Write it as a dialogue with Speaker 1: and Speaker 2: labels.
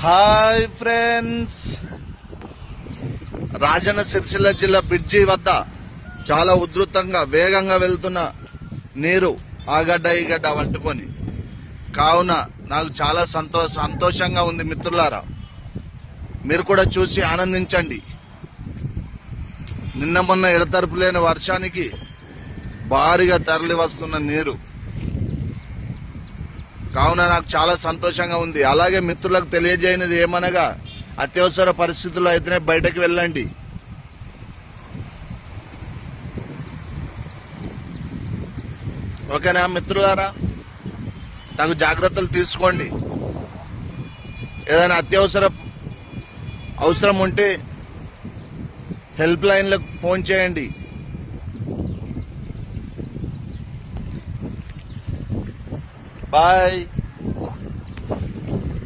Speaker 1: Hi friends, Rajanna Sircilla జిల్లా bridge వద్ద చాలా ఉధృతంగా వేగంగా వెళ్తున్న నీరు ఆ గడ్డ ఈ గడ్డ వంటుకొని, కావున నాకు చాలా సంతోషంగా ఉంది మిత్రులారా. మీరు కూడా చూసి ఆనందించండి. నిన్న మొన్న ఎడతెరపు లేని వర్షానికి భారీగా తరలి వస్తున్న నీరు, కావున నాకు చాలా సంతోషంగా ఉంది. అలాగే మిత్రులకు తెలియజేయనిది ఏమనగా, అత్యవసర పరిస్థితుల్లో అయితేనే బయటకు వెళ్ళండి. ఓకేనా మిత్రులారా? తగు జాగ్రత్తలు తీసుకోండి. ఏదైనా అవసరం ఉంటే హెల్ప్ లైన్లకు ఫోన్ చేయండి. బాయ్.